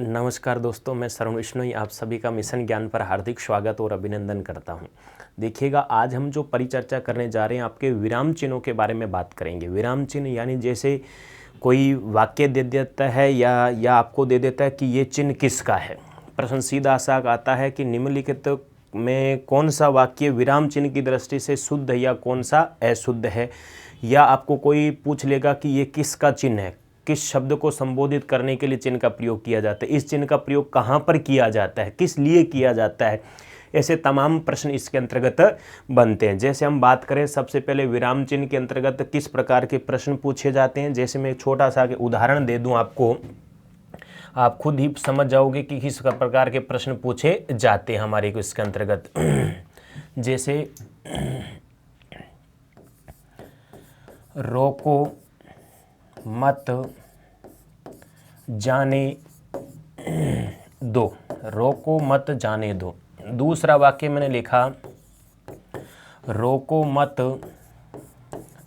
नमस्कार दोस्तों, मैं शरण विश्नोई आप सभी का मिशन ज्ञान पर हार्दिक स्वागत और अभिनंदन करता हूं। देखिएगा, आज हम जो परिचर्चा करने जा रहे हैं आपके विराम चिन्हों के बारे में बात करेंगे। विराम चिन्ह यानी जैसे कोई वाक्य दे देता है या आपको दे देता है कि ये चिन्ह किसका है। प्रश्न सीधा सा आता है कि निम्नलिखित में कौन सा वाक्य विराम चिन्ह की दृष्टि से शुद्ध है या कौन सा अशुद्ध है, या आपको कोई पूछ लेगा कि ये किसका चिन्ह है, किस शब्द को संबोधित करने के लिए चिन्ह का प्रयोग किया जाता है, इस चिन्ह का प्रयोग कहाँ पर किया जाता है, किस लिए किया जाता है। ऐसे तमाम प्रश्न इसके अंतर्गत बनते हैं। जैसे हम बात करें, सबसे पहले विराम चिन्ह के अंतर्गत किस प्रकार के प्रश्न पूछे जाते हैं। जैसे मैं एक छोटा सा उदाहरण दे दूं आपको, आप खुद ही समझ जाओगे कि किस प्रकार के प्रश्न पूछे जाते हैं हमारे को इसके अंतर्गत। जैसे रोको मत जाने दो, रोको मत जाने दो। दूसरा वाक्य मैंने लिखा रोको मत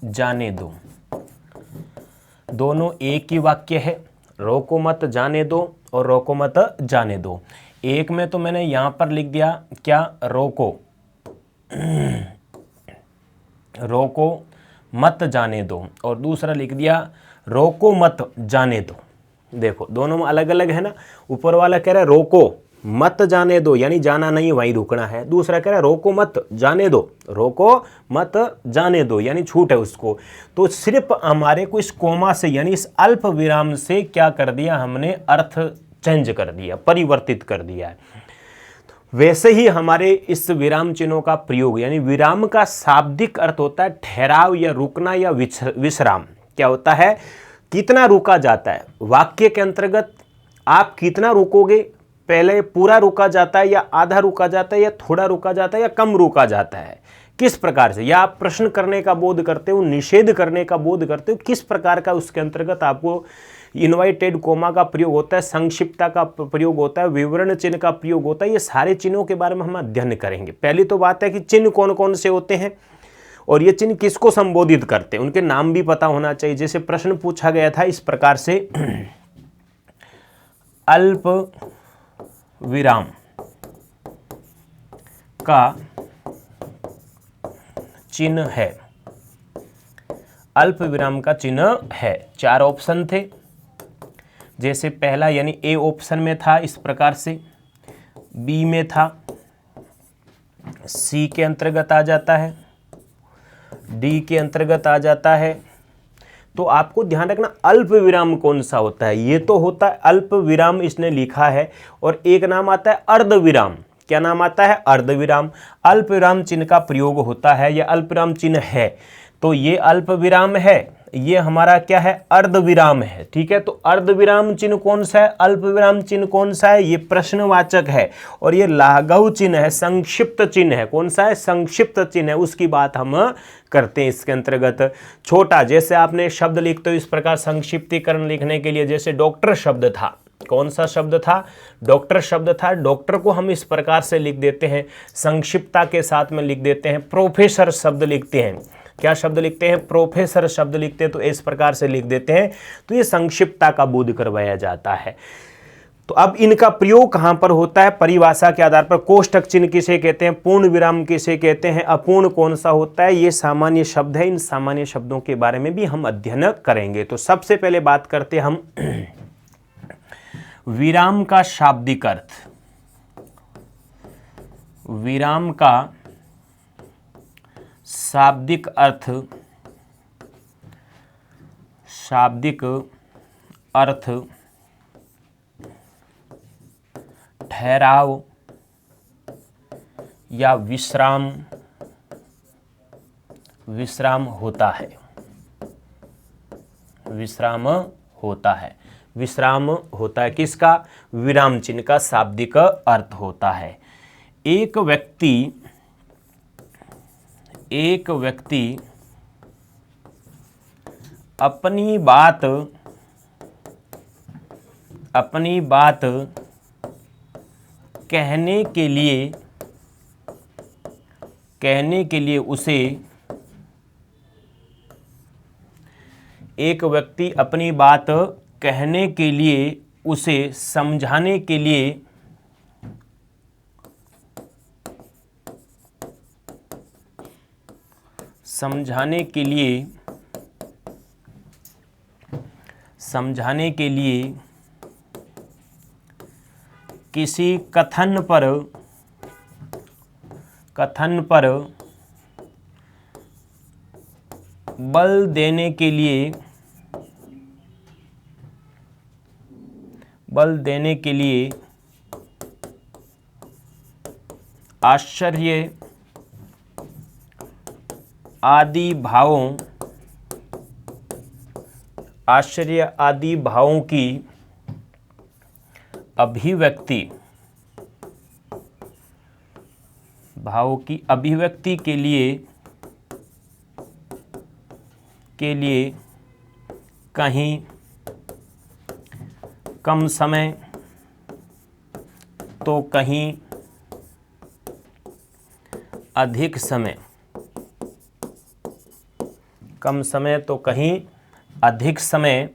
जाने दो। दोनों एक ही वाक्य है, रोको मत जाने दो और रोको मत जाने दो। एक में तो मैंने यहां पर लिख दिया क्या, रोको रोको मत जाने दो, और दूसरा लिख दिया रोको मत जाने दो। देखो दोनों में अलग अलग है ना। ऊपर वाला कह रहा है रोको मत जाने दो, यानी जाना नहीं वहीं रुकना है। दूसरा कह रहा है रोको मत जाने दो, रोको मत जाने दो यानी छूट है उसको। तो सिर्फ हमारे को इस कोमा से यानी इस अल्प विराम से क्या कर दिया, हमने अर्थ चेंज कर दिया, परिवर्तित कर दिया है। वैसे ही हमारे इस विराम चिन्हों का प्रयोग, यानी विराम का शाब्दिक अर्थ होता है ठहराव या रुकना या विश्राम। क्या होता है, कितना रुका जाता है। वाक्य के अंतर्गत आप कितना रुकोगे, पहले पूरा रुका जाता है या आधा रुका जाता है या थोड़ा रुका जाता है या कम रुका जाता है, किस प्रकार से, या आप प्रश्न करने का बोध करते हो, निषेध करने का बोध करते हो, किस प्रकार का उसके अंतर्गत आपको इन्वर्टेड कोमा का प्रयोग होता है, संक्षिप्तता का प्रयोग होता है, विवरण चिन्ह का प्रयोग होता है। ये सारे चिन्हों के बारे में हम अध्ययन करेंगे। पहली तो बात है कि चिन्ह कौन कौन से होते हैं और ये चिन्ह किसको संबोधित करते हैं, उनके नाम भी पता होना चाहिए। जैसे प्रश्न पूछा गया था इस प्रकार से, अल्प विराम का चिन्ह है, अल्प विराम का चिन्ह है। 4 ऑप्शन थे। जैसे पहला यानी ए ऑप्शन में था इस प्रकार से, बी में था, सी के अंतर्गत आ जाता है, डी के अंतर्गत आ जाता है। तो आपको ध्यान रखना अल्प विराम कौन सा होता है। ये तो होता है अल्प विराम, इसने लिखा है, और एक नाम आता है अर्ध विराम। क्या नाम आता है, अर्ध विराम। अल्प विराम चिन्ह का प्रयोग होता है, यह अल्प विराम चिन्ह है, तो ये अल्प विराम है, ये हमारा क्या है, अर्ध विराम है। ठीक है, तो अर्ध विराम चिन्ह कौन सा है, अल्प विराम चिन्ह कौन सा है, ये प्रश्नवाचक है, और ये लाघव चिन्ह है, संक्षिप्त चिन्ह है। कौन सा है, संक्षिप्त चिन्ह है, उसकी बात हम करते हैं इसके अंतर्गत। छोटा, जैसे आपने शब्द लिखते हो इस प्रकार संक्षिप्तीकरण लिखने के लिए, जैसे डॉक्टर शब्द था, कौन सा शब्द था, डॉक्टर शब्द था। डॉक्टर को हम इस प्रकार से लिख देते हैं, संक्षिप्तता के साथ में लिख देते हैं। प्रोफेसर शब्द लिखते हैं, क्या शब्द लिखते हैं, प्रोफेसर शब्द लिखते हैं, तो इस प्रकार से लिख देते हैं। तो ये संक्षिप्तता का बोध करवाया जाता है। तो अब इनका प्रयोग कहां पर होता है, परिभाषा के आधार पर। कोष्ठक चिन्ह किसे कहते हैं, पूर्ण विराम किसे कहते हैं, अपूर्ण कौन सा होता है, ये सामान्य शब्द है। इन सामान्य शब्दों के बारे में भी हम अध्ययन करेंगे। तो सबसे पहले बात करते हैं हम विराम का शाब्दिक अर्थ। विराम का शाब्दिक अर्थ, शाब्दिक अर्थ ठहराव या विश्राम, विश्राम होता है, विश्राम होता है, विश्राम होता है। किसका, विराम चिन्ह का शाब्दिक अर्थ होता है। एक व्यक्ति अपनी बात कहने के लिए उसे, एक व्यक्ति अपनी बात कहने के लिए उसे समझाने के लिए किसी कथन पर बल देने के लिए आश्चर्य आदि भावों की अभिव्यक्ति के लिए कहीं कम समय तो कहीं अधिक समय, कम समय तो कहीं अधिक समय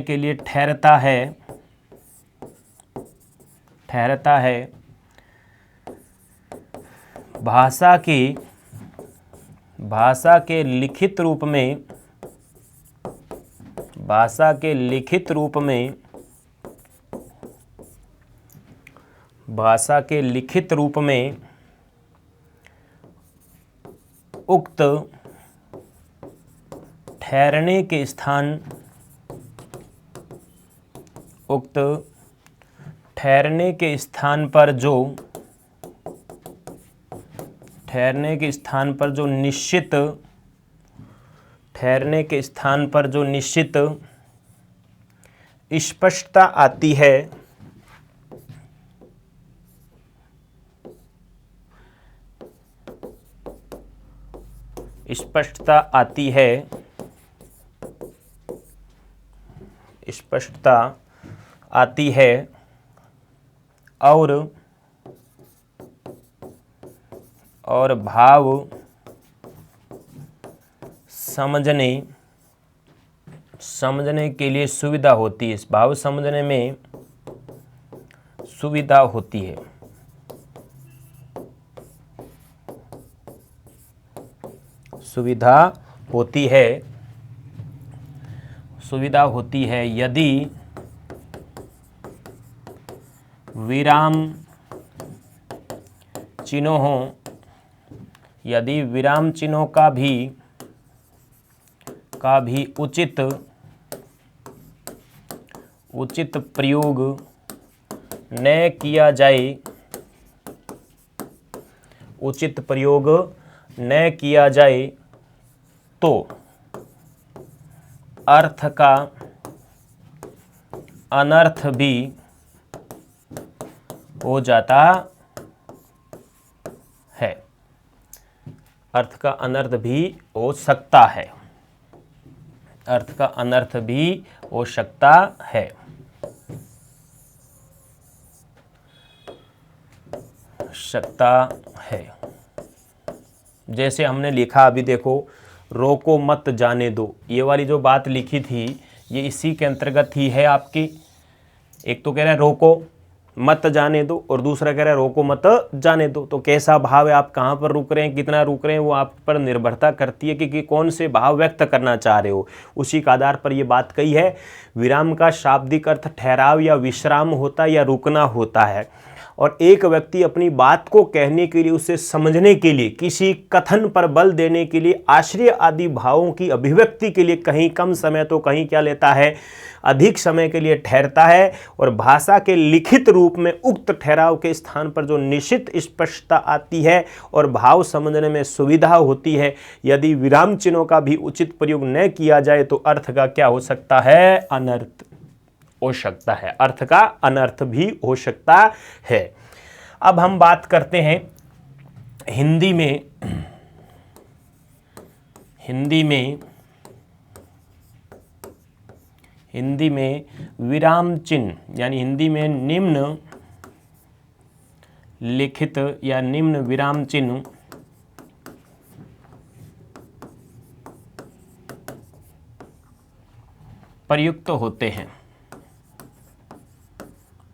के लिए ठहरता है। भाषा के लिखित रूप में उक्त ठहरने के स्थान पर जो निश्चित स्पष्टता आती है, और भाव समझने के लिए सुविधा होती है। भाव समझने में सुविधा होती है। यदि विराम चिन्हों का भी उचित प्रयोग न किया जाए तो अर्थ का अनर्थ भी हो जाता है। अर्थ का अनर्थ भी हो सकता है। जैसे हमने लिखा, अभी देखो, रोको मत जाने दो, ये वाली जो बात लिखी थी ये इसी के अंतर्गत ही है आपकी। एक तो कह रहा है रोको मत जाने दो और दूसरा कह रहा है रोको मत जाने दो। तो कैसा भाव है, आप कहाँ पर रुक रहे हैं, कितना रुक रहे हैं, वो आप पर निर्भरता करती है कि कौन से भाव व्यक्त करना चाह रहे हो, उसी के आधार पर ये बात कही है। विराम का शाब्दिक अर्थ ठहराव या विश्राम होता है या रुकना होता है, और एक व्यक्ति अपनी बात को कहने के लिए, उसे समझने के लिए, किसी कथन पर बल देने के लिए आश्चर्य आदि भावों की अभिव्यक्ति के लिए कहीं कम समय तो कहीं क्या लेता है, अधिक समय के लिए ठहरता है। और भाषा के लिखित रूप में उक्त ठहराव के स्थान पर जो निश्चित स्पष्टता आती है और भाव समझने में सुविधा होती है, यदि विराम चिन्हों का भी उचित प्रयोग न किया जाए तो अर्थ का क्या हो सकता है, अनर्थ हो सकता है। अर्थ का अनर्थ भी हो सकता है। अब हम बात करते हैं हिंदी में विराम चिन्ह, यानी हिंदी में निम्न लिखित या निम्न विराम चिन्ह प्रयुक्त होते हैं,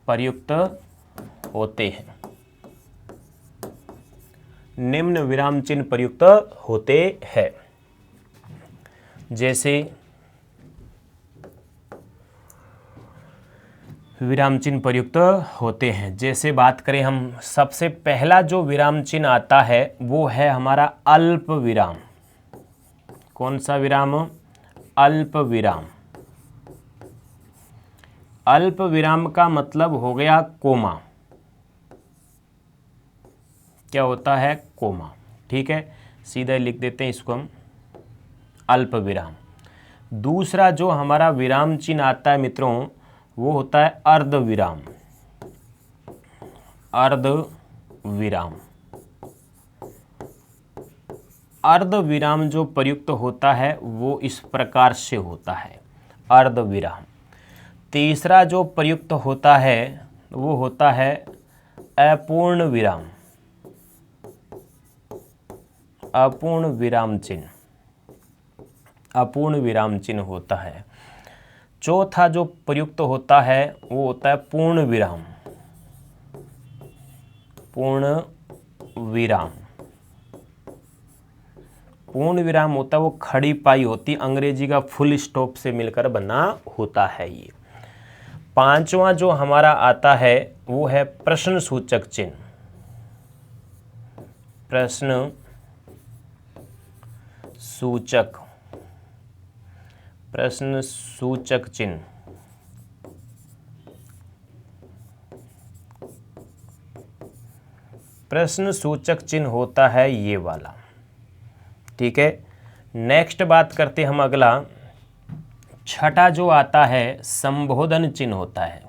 प्रयुक्त होते हैं, निम्न विराम चिन्ह प्रयुक्त होते हैं। जैसे विराम चिन्ह प्रयुक्त होते हैं, जैसे बात करें हम, सबसे पहला जो विराम चिन्ह आता है वो है हमारा अल्प विराम। कौन सा विराम? अल्प विराम। अल्प विराम का मतलब हो गया कोमा। क्या होता है? कोमा। ठीक है, सीधा लिख देते हैं इसको हम, अल्प विराम। दूसरा जो हमारा विराम चिन्ह आता है मित्रों, वो होता है अर्ध विराम। अर्ध विराम। अर्ध विराम जो प्रयुक्त होता है वो इस प्रकार से होता है, अर्ध विराम। तीसरा जो प्रयुक्त होता है वो होता है अपूर्ण विराम। अपूर्ण विराम चिन्ह, अपूर्ण विराम चिन्ह होता है। चौथा जो प्रयुक्त होता है वो होता है पूर्ण विराम। पूर्ण विराम। पूर्ण विराम होता है वो खड़ी पाई होती, अंग्रेजी का फुल स्टॉप से मिलकर बना होता है ये। पांचवा जो हमारा आता है वो है प्रश्न सूचक चिन्ह। प्रश्न सूचक, प्रश्न सूचक चिन्ह। प्रश्न सूचक चिन्ह होता है ये वाला। ठीक है, नेक्स्ट बात करते हम अगला। छठा जो आता है संबोधन चिन्ह होता है।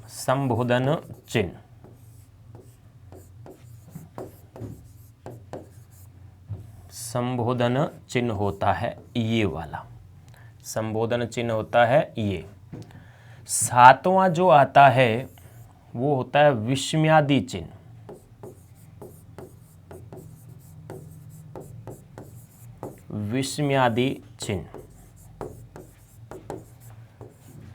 संबोधन चिन्ह। संबोधन चिन्ह होता है ये वाला, संबोधन चिन्ह होता है ये। सातवां जो आता है वो होता है विस्मयादि चिन्ह। विस्मयादि चिन्ह।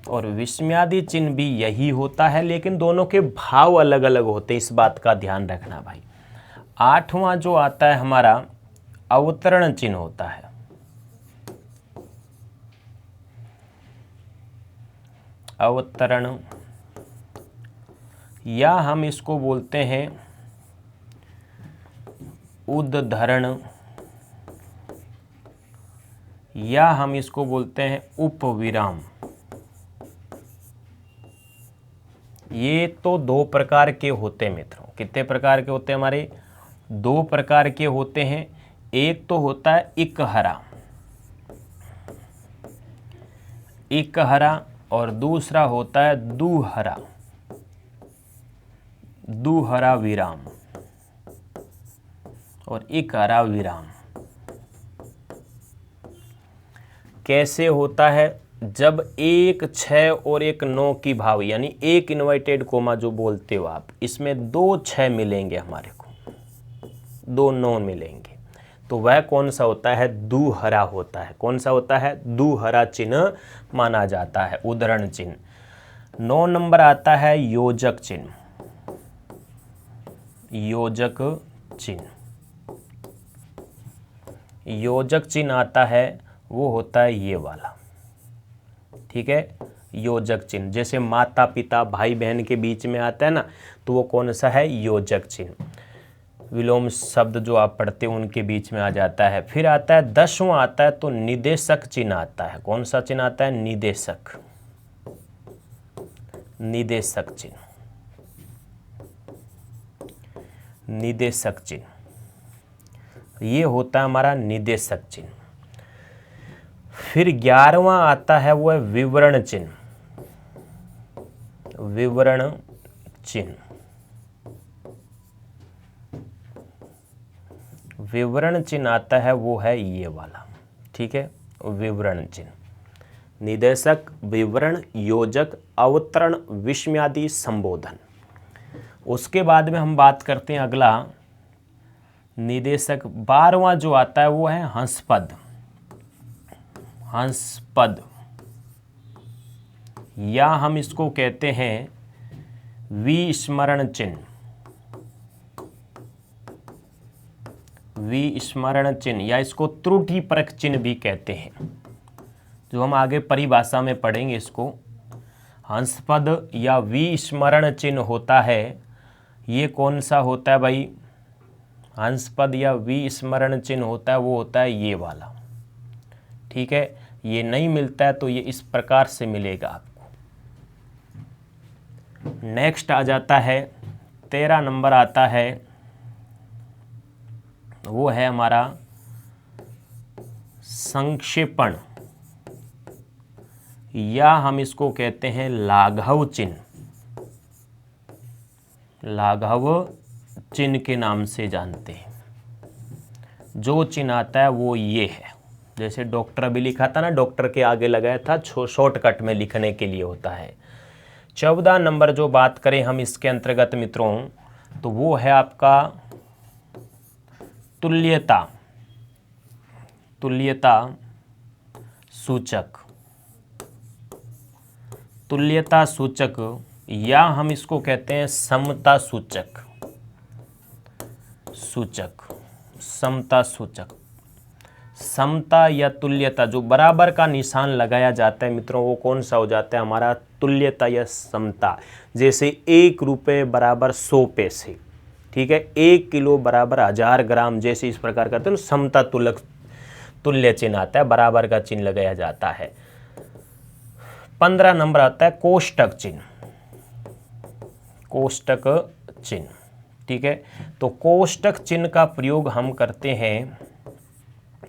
और विस्मयादि चिन्ह भी यही होता है, लेकिन दोनों के भाव अलग अलग होते हैं, इस बात का ध्यान रखना भाई। आठवां जो आता है हमारा अवतरण चिन्ह होता है। अवतरण, या हम इसको बोलते हैं उद्धरण, या हम इसको बोलते हैं उपविराम। ये तो दो प्रकार के होते हैं मित्रों। कितने प्रकार के होते हैं हमारे? दो प्रकार के होते हैं। एक तो होता है इकहरा, इकहरा, और दूसरा होता है दुहरा, दुहरा विराम और इकहरा विराम। कैसे होता है? जब 1 6 और 1 9 की भाव, यानी एक इन्वर्टेड कोमा जो बोलते हो आप, इसमें 2 6 मिलेंगे हमारे को, 2 9 मिलेंगे, तो वह कौन सा होता है? दुहरा होता है। कौन सा होता है? दुहरा चिन्ह माना जाता है, उद्धरण चिन्ह। 9 नंबर आता है योजक चिन्ह। योजक चिन्ह, योजक चिन्ह आता है वो होता है ये वाला। ठीक है, योजक चिन्ह, जैसे माता पिता भाई बहन के बीच में आता है ना, तो वो कौन सा है? योजक चिन्ह। विलोम शब्द जो आप पढ़ते हो उनके बीच में आ जाता है। फिर आता है 10वां आता है तो निदेशक चिन्ह आता है। कौन सा चिन्ह आता है? निदेशक, निदेशक चिन्ह, निदेशक चिन्ह, ये होता है हमारा निदेशक चिन्ह। फिर 11वां आता है वो है विवरण चिन्ह। विवरण चिन्ह, विवरण चिन्ह आता है वो है ये वाला। ठीक है, विवरण चिन्ह। निदेशक, विवरण, योजक, अवतरण, विस्मयादि, संबोधन। उसके बाद में हम बात करते हैं अगला निदेशक। 12वां जो आता है वो है हंसपद। हंसपद या हम इसको कहते हैं विस्मरण चिन्ह। विस्मरण चिन्ह या इसको त्रुटि परक चिन्ह भी कहते हैं, जो हम आगे परिभाषा में पढ़ेंगे इसको। हंसपद या विस्मरण चिन्ह होता है, ये कौन सा होता है भाई? हंसपद या विस्मरण चिन्ह होता है वो होता है ये वाला। ठीक है, ये नहीं मिलता है तो ये इस प्रकार से मिलेगा आपको। नेक्स्ट आ जाता है 13 नंबर आता है, वो है हमारा संक्षेपण या हम इसको कहते हैं लाघव चिन्ह। लाघव चिन्ह के नाम से जानते हैं। जो चिन्ह आता है वो ये है, जैसे डॉक्टर भी लिखा था ना, डॉक्टर के आगे लगाया था, शॉर्टकट में लिखने के लिए होता है। 14 नंबर जो बात करें हम इसके अंतर्गत मित्रों, तो वो है आपका तुल्यता। तुल्यता सूचक। तुल्यता सूचक या हम इसको कहते हैं समता सूचक। समता सूचक। समता या तुल्यता, जो बराबर का निशान लगाया जाता है मित्रों, वो कौन सा हो जाता है हमारा? तुल्यता या समता। जैसे 1 रुपये बराबर 100 पैसे, ठीक है, 1 किलो बराबर 1000 ग्राम, जैसे इस प्रकार करते हैं समता तुल्य चिन्ह आता है, बराबर का चिन्ह लगाया जाता है। 15 नंबर आता है कोष्टक चिन्ह। कोष्टक चिन्ह, ठीक है, तो कोष्टक चिन्ह का प्रयोग हम करते हैं,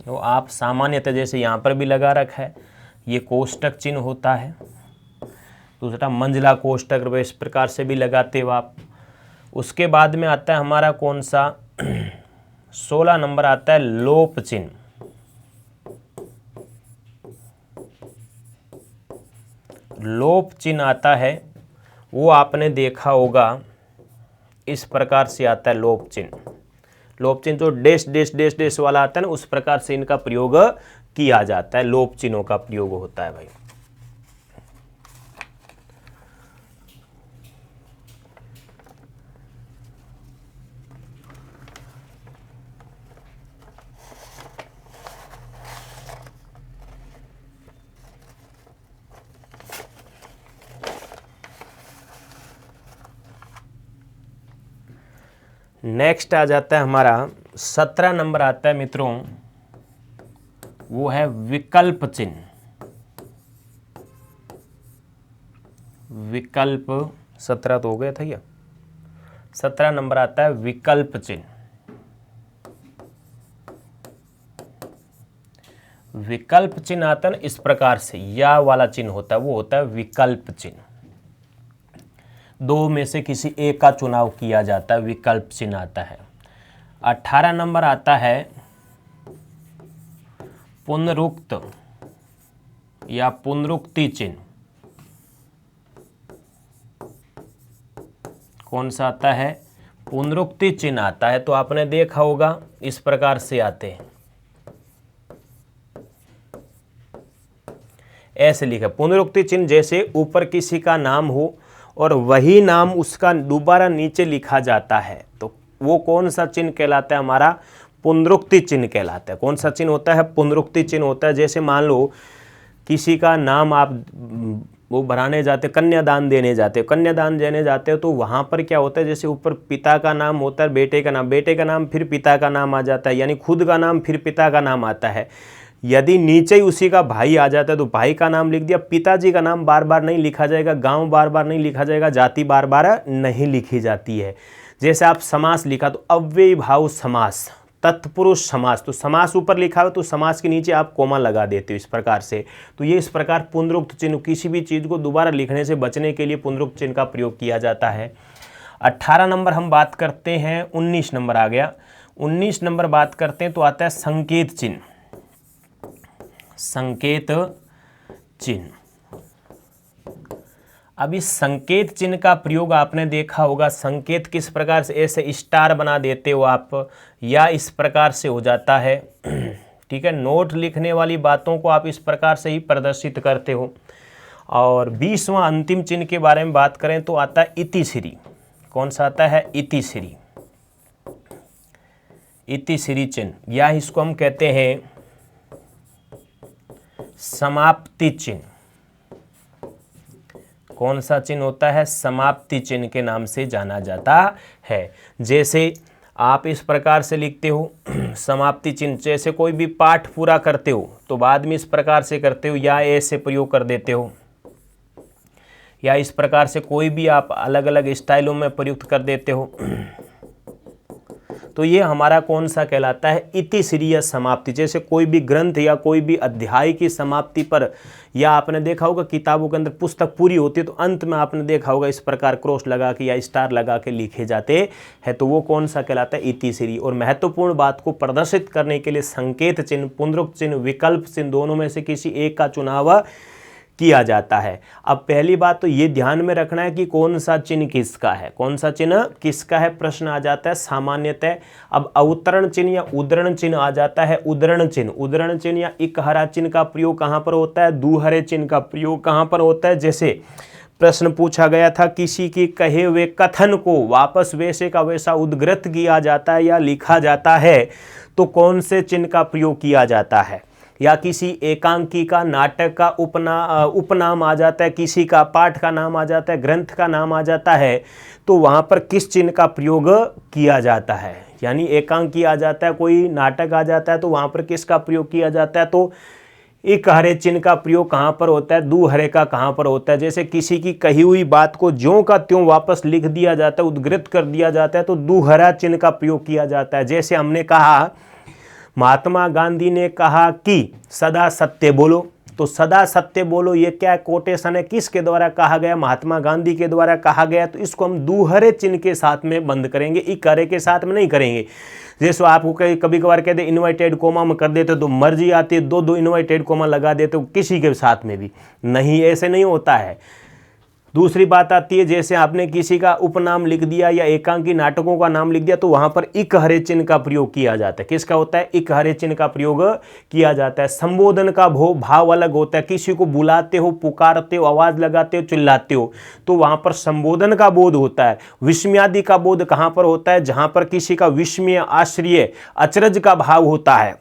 तो आप सामान्यतः जैसे यहाँ पर भी लगा रखा है, ये कोष्टक चिन्ह होता है। दूसरा मंझला कोष्टक, इस प्रकार से भी लगाते हो आप। उसके बाद में आता है हमारा कौन सा? 16 नंबर आता है लोप चिन्ह। लोप चिन्ह आता है, वो आपने देखा होगा, इस प्रकार से आता है लोप चिन्ह। लोप चिन्ह जो डैश डैश डैश डैश वाला आता है ना, उस प्रकार से इनका प्रयोग किया जाता है, लोप चिन्हों का प्रयोग होता है भाई। नेक्स्ट आ जाता है हमारा 17 नंबर आता है मित्रों, वो है विकल्प चिन्ह। विकल्प 17 तो हो गया था ये। 17 नंबर आता है विकल्प चिन्ह। विकल्प चिन्ह आता है ना इस प्रकार से, या वाला चिन्ह होता है, वो होता है विकल्प चिन्ह। 2 में से किसी एक का चुनाव किया जाता है, विकल्प चिन्ह आता है। 18 नंबर आता है पुनरुक्त या पुनरुक्ति चिन्ह। कौन सा आता है? पुनरुक्ति चिन्ह आता है। तो आपने देखा होगा इस प्रकार से आते हैं, ऐसे लिखा पुनरुक्ति चिन्ह, जैसे ऊपर किसी का नाम हो और वही नाम उसका दोबारा नीचे लिखा जाता है, तो वो कौन सा चिन्ह कहलाता है? हमारा पुनरुक्ति चिन्ह कहलाता है। कौन सा चिन्ह होता है? पुनरुक्ति चिन्ह होता है। जैसे मान लो किसी का नाम आप वो भराने जाते, कन्यादान देने जाते हो, कन्यादान देने जाते हो, तो वहाँ पर क्या होता है, जैसे ऊपर पिता का नाम होता है, बेटे का नाम, बेटे का नाम फिर पिता का नाम आ जाता है, यानी खुद का नाम फिर पिता का नाम आता है। यदि नीचे ही उसी का भाई आ जाता है तो भाई का नाम लिख दिया। पिताजी का नाम बार बार नहीं लिखा जाएगा, गांव बार बार नहीं लिखा जाएगा, जाति बार बार नहीं लिखी जाती है। जैसे आप समास लिखा तो अव्ययी भाव समास, तत्पुरुष समास, तो समास ऊपर लिखा हो तो समास के नीचे आप कोमा लगा देते हो इस प्रकार से। तो ये इस प्रकार पुनरुक्त चिन्ह, किसी भी चीज़ को दोबारा लिखने से बचने के लिए पुनरुक्त चिन्ह का प्रयोग किया जाता है। 18 नंबर हम बात करते हैं, 19 नंबर आ गया। 19 नंबर बात करते हैं तो आता है संकेत चिन्ह। संकेत चिन्ह अब इस संकेत चिन्ह का प्रयोग आपने देखा होगा, संकेत किस प्रकार से, ऐसे स्टार बना देते हो आप, या इस प्रकार से हो जाता है। ठीक है, नोट लिखने वाली बातों को आप इस प्रकार से ही प्रदर्शित करते हो। और 20वां अंतिम चिन्ह के बारे में बात करें तो आता है इतिश्री। कौन सा आता है? इतिश्री। इतिश्री चिन्ह, या इसको हम कहते हैं समाप्ति चिन्ह। कौन सा चिन्ह होता है? समाप्ति चिन्ह के नाम से जाना जाता है। जैसे आप इस प्रकार से लिखते हो समाप्ति चिन्ह, जैसे कोई भी पाठ पूरा करते हो तो बाद में इस प्रकार से करते हो, या ऐसे प्रयोग कर देते हो, या इस प्रकार से कोई भी आप अलग अलग स्टाइलों में प्रयुक्त कर देते हो। तो ये हमारा कौन सा कहलाता है? इतिश्री या समाप्ति। जैसे कोई भी ग्रंथ या कोई भी अध्याय की समाप्ति पर, या आपने देखा होगा किताबों के अंदर पुस्तक पूरी होती है तो अंत में आपने देखा होगा इस प्रकार क्रॉस लगा के या स्टार लगा के लिखे जाते हैं, तो वो कौन सा कहलाता है? इतिश्री। और महत्वपूर्ण बात को प्रदर्शित करने के लिए संकेत चिन्ह, पुनरुक्त चिन्ह, विकल्प चिन्ह, दोनों में से किसी एक का चुनाव किया जाता है। अब पहली बात तो ये ध्यान में रखना है कि कौन सा चिन्ह किसका है, कौन सा चिन्ह किसका है, प्रश्न आ जाता है सामान्यतः। अब अवतरण चिन्ह या उद्धरण चिन्ह आ जाता है। उद्धरण चिन्ह, उद्धरण चिन्ह या इकहरा चिन्ह का प्रयोग कहाँ पर होता है? दूहरे चिन्ह का प्रयोग कहाँ पर होता है? जैसे प्रश्न पूछा गया था, किसी के कहे हुए कथन को वापस वैसे का वैसा उद्धृत किया जाता है या लिखा जाता है, तो कौन से चिन्ह का प्रयोग किया जाता है? या किसी एकांकी का, नाटक का उपनाम आ जाता है, किसी का पाठ का नाम आ जाता है, ग्रंथ का नाम आ जाता है, तो वहाँ पर किस चिन्ह का प्रयोग किया जाता है? यानी एकांकी आ जाता है, कोई नाटक आ जाता है, तो वहाँ पर किसका प्रयोग किया जाता है? तो इकहरे चिन्ह का प्रयोग कहाँ पर होता है? दूहरे का कहाँ पर होता है? जैसे किसी की कही हुई बात को ज्यों का त्यों वापस लिख दिया जाता है, उद्धृत कर दिया जाता है, तो दूहरा चिन्ह का प्रयोग किया जाता है। जैसे हमने कहा महात्मा गांधी ने कहा कि सदा सत्य बोलो, तो सदा सत्य बोलो ये क्या कोटेशन है? किसके द्वारा कहा गया? महात्मा गांधी के द्वारा कहा गया। तो इसको हम दूहरे चिन्ह के साथ में बंद करेंगे, इकहरे के साथ में नहीं करेंगे। जैसे आपको कभी कभार कहते इन्वर्टेड कोमा में कर देते तो मर्जी आती है, दो इन्वर्टेड कोमा लगा देते हो किसी के साथ में भी नहीं, ऐसे नहीं होता है। दूसरी बात आती है, जैसे आपने किसी का उपनाम लिख दिया या एकांकी नाटकों का नाम लिख दिया, तो वहां पर इकहरे चिन्ह का प्रयोग किया जाता है। किसका होता है? इकहरे चिन्ह का प्रयोग किया जाता है। संबोधन का भाव अलग होता है। किसी को बुलाते हो, पुकारते हो, आवाज लगाते हो, चिल्लाते हो, तो वहां पर संबोधन का बोध होता है। विस्मयादि का बोध कहां पर होता है? जहां पर किसी का विस्मय, आश्चर्य, अचरज का भाव होता है,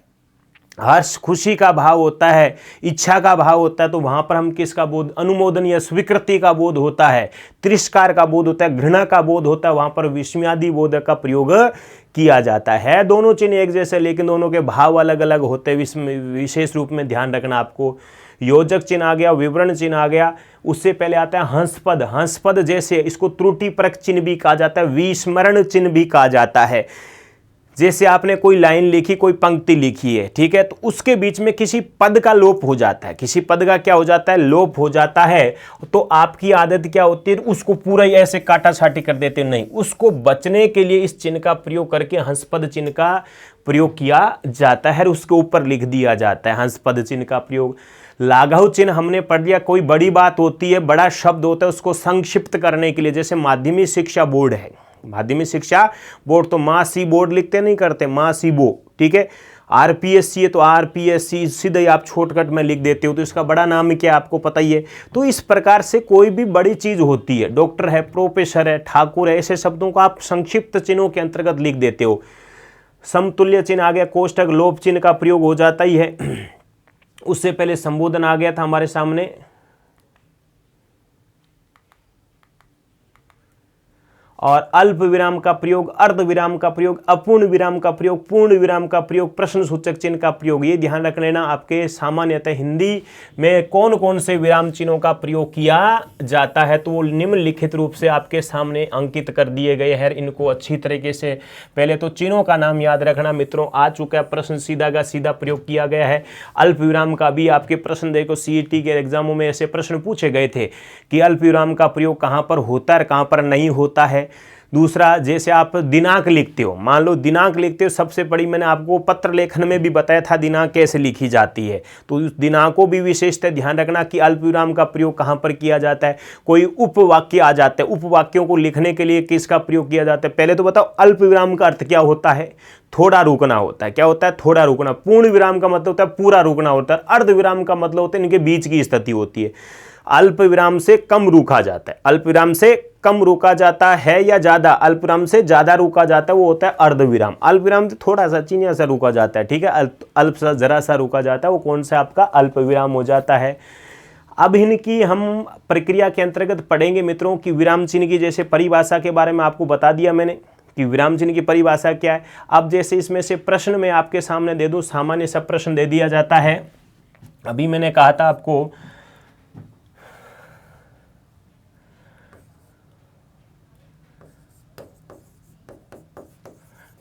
हर्ष, खुशी का भाव होता है, इच्छा का भाव होता है, तो वहां पर हम किसका बोध? अनुमोदन या स्वीकृति का बोध होता है। तिरस्कार का बोध होता है, घृणा का बोध होता है, वहां पर विस्मयादि बोध का प्रयोग किया जाता है। दोनों चिन्ह एक जैसे, लेकिन दोनों के भाव अलग अलग होते हैं। विशेष रूप में ध्यान रखना आपको। योजक चिन्ह आ गया, विवरण चिन्ह आ गया, उससे पहले आता है हंसपद। हंसपद जैसे इसको त्रुटिपरक चिन्ह भी कहा जाता है, विस्मरण चिन्ह भी कहा जाता है। जैसे आपने कोई लाइन लिखी, कोई पंक्ति लिखी है, ठीक है, तो उसके बीच में किसी पद का लोप हो जाता है, किसी पद का क्या हो जाता है? लोप हो जाता है। तो आपकी आदत क्या होती है? उसको पूरा ही ऐसे काटा छाटी कर देते हो, नहीं, उसको बचने के लिए इस चिन्ह का प्रयोग करके हंसपद चिन्ह का प्रयोग किया जाता है, उसके ऊपर लिख दिया जाता है हंसपद चिन्ह का प्रयोग। लाघव चिन्ह हमने पढ़ दिया, कोई बड़ी बात होती है, बड़ा शब्द होता है, उसको संक्षिप्त करने के लिए। जैसे माध्यमिक शिक्षा बोर्ड है, माध्यमिक शिक्षा बोर्ड, तो मां सी बोर्ड लिखते नहीं करते, मां सी बो, ठीक है। आरपीएससी है तो आरपीएससी सीधे आप शॉर्टकट में लिख देते हो, तो इसका बड़ा नाम क्या आपको पता ही है। तो इस प्रकार से कोई भी बड़ी चीज होती है, डॉक्टर है, प्रोफेसर है, ठाकुर है, ऐसे शब्दों को आप संक्षिप्त चिन्हों के अंतर्गत लिख देते हो। समतुल्य चिन्ह आ गया, कोष्ठक लोप चिन्ह का प्रयोग हो जाता ही है। उससे पहले संबोधन आ गया था हमारे सामने, और अल्प विराम का प्रयोग, अर्ध विराम का प्रयोग, अपूर्ण विराम का प्रयोग, पूर्ण विराम का प्रयोग, प्रश्न सूचक चिन्ह का प्रयोग। ये ध्यान रख लेना आपके सामान्यतः हिंदी में कौन कौन से विराम चिन्हों का प्रयोग किया जाता है, तो वो निम्नलिखित रूप से आपके सामने अंकित कर दिए गए हैं। इनको अच्छी तरीके से पहले तो चिन्हों का नाम याद रखना मित्रों, आ चुका है प्रश्न, सीधा का सीधा प्रयोग किया गया है। अल्प विराम का भी आपके प्रश्न देखो, सीईटी के एग्जामों में ऐसे प्रश्न पूछे गए थे कि अल्प विराम का प्रयोग कहाँ पर होता है, कहाँ पर नहीं होता है। दूसरा, जैसे आप दिनांक लिखते हो, मान लो दिनांक लिखते हो, सबसे बड़ी मैंने आपको पत्र लेखन में भी बताया था दिनांक कैसे लिखी जाती है, तो उस दिनांकों भी विशेषतः ध्यान रखना कि अल्प विराम का प्रयोग कहाँ पर किया जाता है। कोई उपवाक्य आ जाते हैं, उपवाक्यों को लिखने के लिए किसका प्रयोग किया जाता है, पहले तो बताओ अल्प विराम का अर्थ क्या होता है, थोड़ा रुकना होता है। क्या होता है, थोड़ा रुकना। पूर्ण विराम का मतलब होता है पूरा रुकना होता है। अर्ध विराम का मतलब होता है इनके बीच की स्थिति होती है। अल्प विराम से कम रुका जाता है, अल्प विराम से कम रुका जाता है या ज्यादा, अल्प विराम से ज्यादा रुका जाता है वो होता है अर्ध विराम। अल्प विराम से थोड़ा सा चिन्ह सा रुका जाता है, ठीक है, अल्प सा जरा सा रुका जाता है, वो कौन सा आपका अल्प विराम हो जाता है। अब इनकी हम प्रक्रिया के अंतर्गत पढ़ेंगे मित्रों कि विराम चिन्ह की जैसे परिभाषा के बारे में आपको बता दिया मैंने कि विराम चिन्ह की परिभाषा क्या है। अब जैसे इसमें से प्रश्न में आपके सामने दे दूं, सामान्य सा प्रश्न दे दिया जाता है। अभी मैंने कहा था आपको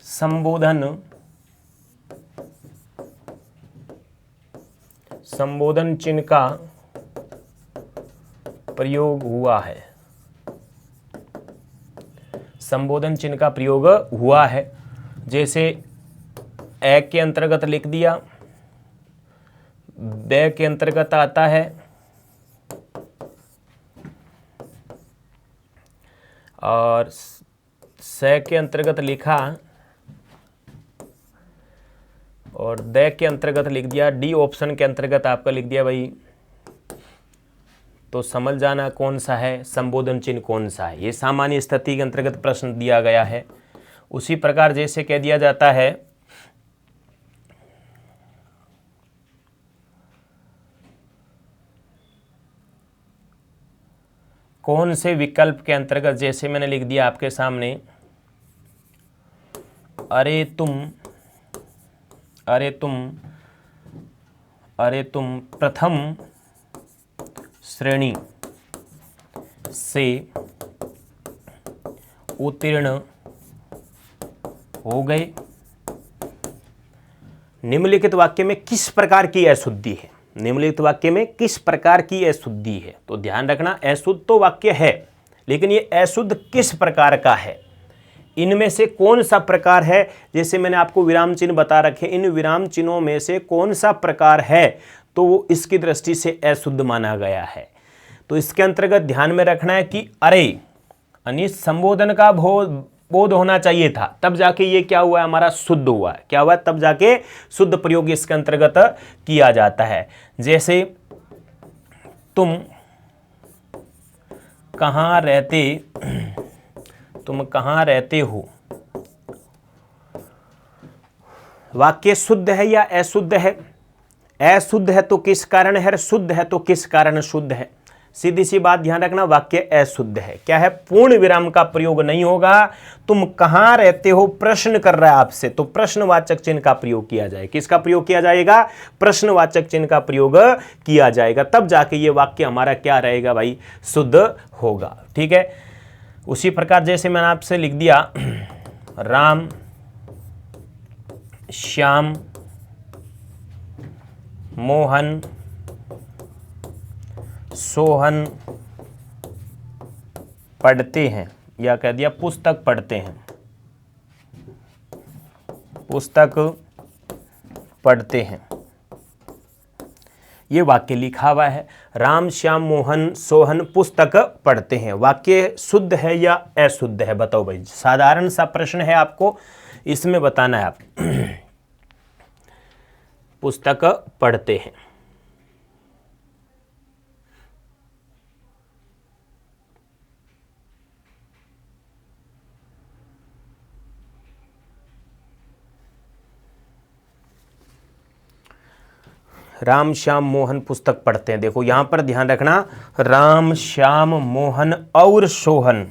संबोधन चिन्ह का प्रयोग हुआ है, संबोधन चिन्ह का प्रयोग हुआ है। जैसे ए के अंतर्गत लिख दिया, बे के अंतर्गत आता है, और से के अंतर्गत लिखा, और दे के अंतर्गत लिख दिया, डी ऑप्शन के अंतर्गत आपका लिख दिया भाई, तो समझ जाना कौन सा है, संबोधन चिन्ह कौन सा है। ये सामान्य स्थिति के अंतर्गत प्रश्न दिया गया है। उसी प्रकार जैसे कह दिया जाता है कौन से विकल्प के अंतर्गत, जैसे मैंने लिख दिया आपके सामने, अरे तुम प्रथम श्रेणी से उत्तीर्ण हो गए। निम्नलिखित वाक्य में किस प्रकार की अशुद्धि है, निम्नलिखित वाक्य में किस प्रकार की अशुद्धि है। तो ध्यान रखना, अशुद्ध तो वाक्य है, लेकिन ये अशुद्ध किस प्रकार का है, इनमें से कौन सा प्रकार है। जैसे मैंने आपको विराम चिन्ह बता रखे, इन विराम चिन्हों में से कौन सा प्रकार है तो वो इसकी दृष्टि से अशुद्ध माना गया है। तो इसके अंतर्गत ध्यान में रखना है कि अरे यानी संबोधन का बोध होना चाहिए था, तब जाके ये क्या हुआ, हमारा शुद्ध हुआ। क्या हुआ, तब जाके शुद्ध प्रयोग इसके अंतर्गत किया जाता है। जैसे तुम कहाँ रहते हो, वाक्य शुद्ध है या अशुद्ध है, अशुद्ध है तो किस कारण है, शुद्ध है तो किस कारण शुद्ध है। सीधी सी बात ध्यान रखना, वाक्य अशुद्ध है। क्या है, पूर्ण विराम का प्रयोग नहीं होगा। तुम कहाँ रहते हो प्रश्न कर रहा है आपसे, तो प्रश्नवाचक चिन्ह का प्रयोग किया जाएगा। किसका प्रयोग किया जाएगा, प्रश्नवाचक चिन्ह का प्रयोग किया जाएगा, तब जाके ये वाक्य हमारा क्या रहेगा भाई, शुद्ध होगा। ठीक है। उसी प्रकार जैसे मैंने आपसे लिख दिया राम श्याम मोहन सोहन पढ़ते हैं, या कह दिया पुस्तक पढ़ते हैं, पुस्तक पढ़ते हैं। ये वाक्य लिखा हुआ है, राम श्याम मोहन सोहन पुस्तक पढ़ते हैं। वाक्य शुद्ध है या अशुद्ध है, बताओ भाई। साधारण सा प्रश्न है, आपको इसमें बताना है। आप पुस्तक पढ़ते हैं, राम श्याम मोहन पुस्तक पढ़ते हैं। देखो यहां पर ध्यान रखना, राम श्याम मोहन और सोहन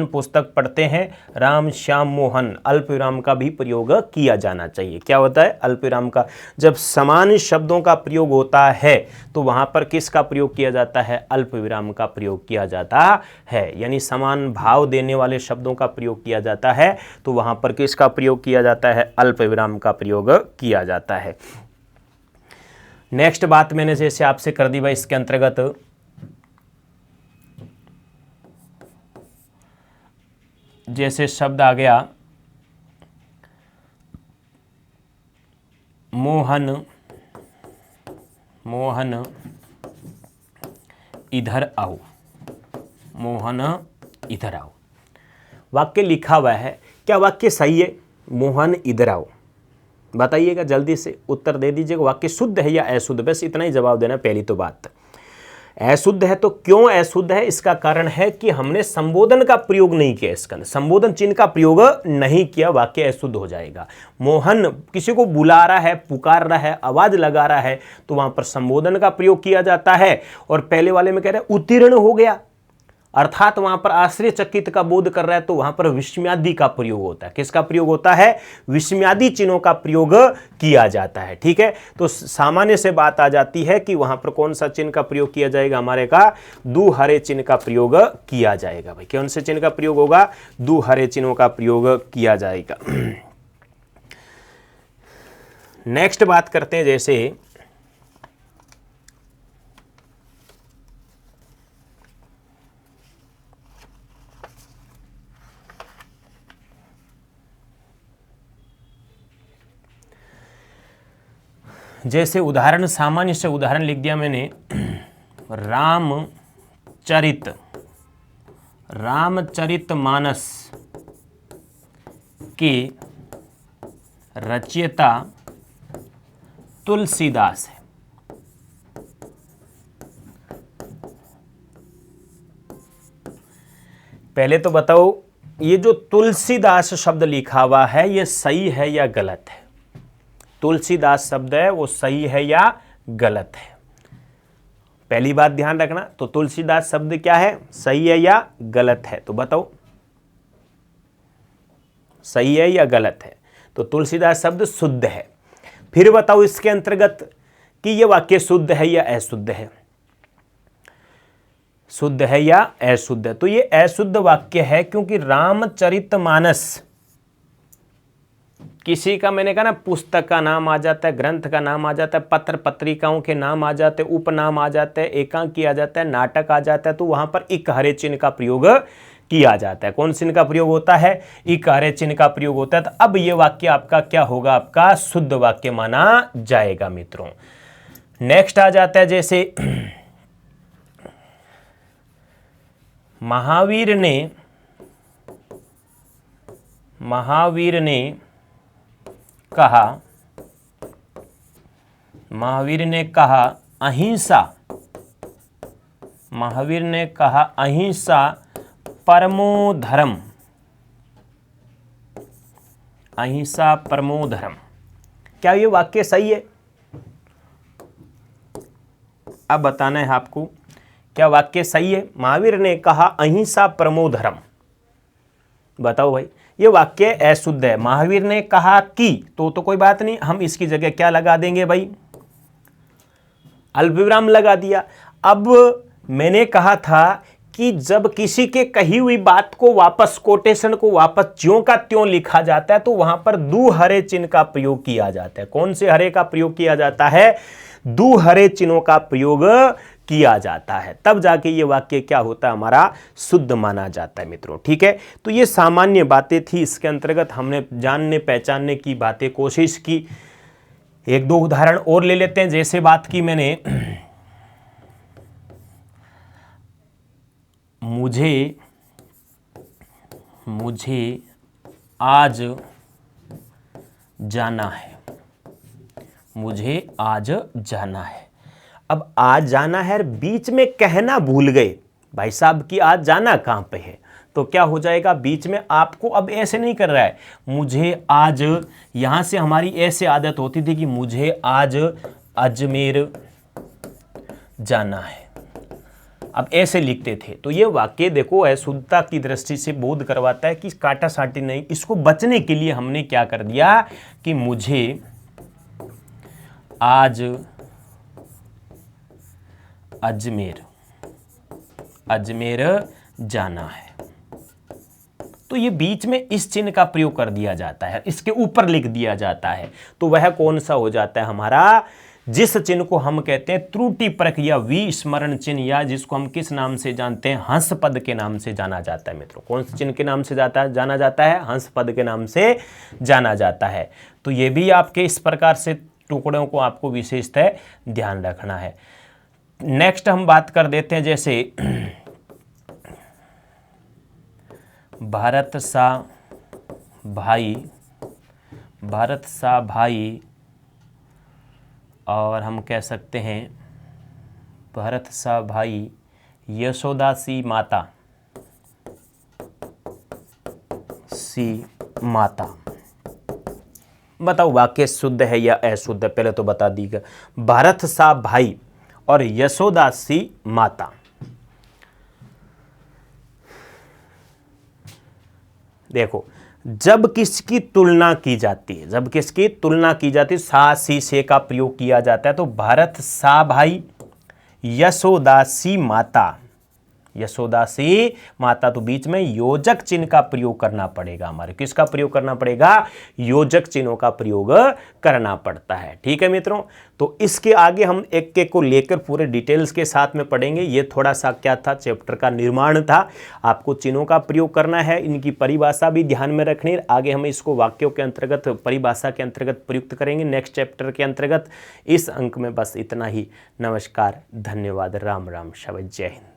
पुस्तक पढ़ते हैं। राम श्याम मोहन, अल्प विराम का भी प्रयोग किया जाना चाहिए। क्या होता है, अल्प विराम का। जब समान शब्दों का प्रयोग होता है तो वहां पर किसका प्रयोग किया जाता है, अल्प विराम का प्रयोग किया जाता है। यानी समान भाव देने वाले शब्दों का प्रयोग किया जाता है तो वहां पर किसका प्रयोग किया जाता है, अल्प विराम का प्रयोग किया जाता है। नेक्स्ट बात मैंने जैसे आपसे कर दी भाई, इसके अंतर्गत जैसे शब्द आ गया मोहन, मोहन इधर आओ, मोहन इधर आओ। वाक्य लिखा हुआ है, क्या वाक्य सही है? मोहन इधर आओ, बताइएगा जल्दी से, उत्तर दे दीजिएगा। वाक्य शुद्ध है या अशुद्ध? बस इतना ही जवाब देना। पहली तो बात अशुद्ध है, तो क्यों अशुद्ध है? इसका कारण है कि हमने संबोधन का प्रयोग नहीं किया, इसका संबोधन चिन्ह का प्रयोग नहीं किया, वाक्य अशुद्ध हो जाएगा। मोहन किसी को बुला रहा है, पुकार रहा है, आवाज लगा रहा है, तो वहां पर संबोधन का प्रयोग किया जाता है। और पहले वाले में कह रहे हैं उत्तीर्ण हो गया, अर्थात वहां पर आश्चर्यचकित का बोध कर रहा है, तो वहां पर विस्मयादि का प्रयोग होता है। किसका प्रयोग होता है? विस्मयादि चिन्हों का प्रयोग किया जाता है। ठीक है, तो सामान्य से बात आ जाती है कि वहां पर कौन सा चिन्ह का प्रयोग किया जाएगा? हमारे का दू हरे चिन्ह का प्रयोग किया जाएगा। भाई कौन से चिन्ह का प्रयोग होगा? दू हरे चिन्हों का प्रयोग किया जाएगा। नेक्स्ट बात करते हैं, जैसे उदाहरण, सामान्य से उदाहरण लिख दिया मैंने। रामचरितमानस के रचयिता तुलसीदास है। पहले तो बताओ, ये जो तुलसीदास शब्द लिखा हुआ है, ये सही है या गलत है? तुलसीदास शब्द है वो सही है या गलत है? पहली बात ध्यान रखना। तो तुलसीदास शब्द क्या है? सही है या गलत है? तो बताओ, सही है या गलत है? तो तुलसीदास शब्द शुद्ध है। फिर बताओ इसके अंतर्गत कि यह वाक्य शुद्ध है या अशुद्ध है? शुद्ध है या अशुद्ध है? तो ये अशुद्ध वाक्य है, क्योंकि रामचरितमानस किसी का, मैंने कहा ना, पुस्तक का नाम आ जाता है, ग्रंथ का नाम आ जाता है, पत्र पत्रिकाओं के नाम आ जाते हैं, उपनाम आ जाते हैं, एकांकी आ जाता है, नाटक आ जाता है, तो वहां पर इक हरे चिन्ह का प्रयोग किया जाता है। कौन चिन्ह का प्रयोग होता है? इक हरे चिन्ह का प्रयोग होता है। तो अब ये वाक्य आपका क्या होगा? आपका शुद्ध वाक्य माना जाएगा मित्रों। नेक्स्ट आ जाता है, जैसे महावीर ने कहा अहिंसा, महावीर ने कहा अहिंसा परमो धर्म, अहिंसा परमो धर्म। क्या ये वाक्य सही है? अब बताना है आपको, क्या वाक्य सही है? महावीर ने कहा अहिंसा परमो धर्म। बताओ भाई, ये वाक्य अशुद्ध है। महावीर ने कहा कि, तो कोई बात नहीं, हम इसकी जगह क्या लगा देंगे भाई? अल्पविराम लगा दिया। अब मैंने कहा था कि जब किसी के कही हुई बात को वापस, कोटेशन को वापस ज्यों का त्यों लिखा जाता है, तो वहां पर दू हरे चिन्ह का प्रयोग किया जाता है। कौन से हरे का प्रयोग किया जाता है? दू हरे चिन्हों का प्रयोग किया जाता है, तब जाके ये वाक्य क्या होता है? हमारा शुद्ध माना जाता है मित्रों। ठीक है, तो ये सामान्य बातें थी, इसके अंतर्गत हमने जानने पहचानने की बातें कोशिश की। एक दो उदाहरण और ले लेते हैं। जैसे बात की मैंने, मुझे आज जाना है, मुझे आज जाना है। अब आज जाना है, बीच में कहना भूल गए भाई साहब कि आज जाना कहां पे है, तो क्या हो जाएगा? बीच में आपको अब ऐसे नहीं कर रहा है, मुझे आज, यहां से हमारी ऐसे आदत होती थी कि मुझे आज अजमेर जाना है, अब ऐसे लिखते थे। तो ये वाक्य देखो अशुद्धता की दृष्टि से बोध करवाता है कि काटा साटी नहीं। इसको बचने के लिए हमने क्या कर दिया कि मुझे आज अजमेर जाना है। तो ये बीच में इस चिन्ह का प्रयोग कर दिया जाता है, इसके ऊपर लिख दिया जाता है। तो वह कौन सा हो जाता है? हमारा जिस चिन्ह को हम कहते हैं त्रुटि परक या विस्मरण चिन्ह, या जिसको हम किस नाम से जानते हैं, हंस पद के नाम से जाना जाता है मित्रों। कौन से चिन्ह के नाम से जाना जाता है? हंस पद के नाम से जाना जाता है। तो ये भी आपके इस प्रकार से टुकड़ों को आपको विशेषतः ध्यान रखना है। नेक्स्ट हम बात कर देते हैं, जैसे भारत सा भाई, और हम कह सकते हैं भरत सा भाई, यशोदा सी माता, बताओ वाक्य शुद्ध है या अशुद्ध है? पहले तो बता दीजिएगा। भारत सा भाई और यशोदा सी माता, देखो जब किसकी तुलना की जाती है, सा सी से का प्रयोग किया जाता है, तो भारत सा भाई, यशोदा सी माता, तो बीच में योजक चिन्ह का प्रयोग करना पड़ेगा। हमारे किसका प्रयोग करना पड़ेगा? योजक चिन्हों का प्रयोग करना पड़ता है। ठीक है मित्रों, तो इसके आगे हम एक एक को लेकर पूरे डिटेल्स के साथ में पढ़ेंगे। ये थोड़ा सा क्या था, चैप्टर का निर्माण था। आपको चिन्हों का प्रयोग करना है, इनकी परिभाषा भी ध्यान में रखनी है। आगे हम इसको वाक्यों के अंतर्गत, परिभाषा के अंतर्गत प्रयुक्त करेंगे नेक्स्ट चैप्टर के अंतर्गत। इस अंक में बस इतना ही। नमस्कार, धन्यवाद, राम राम, शब्द, जय हिंद।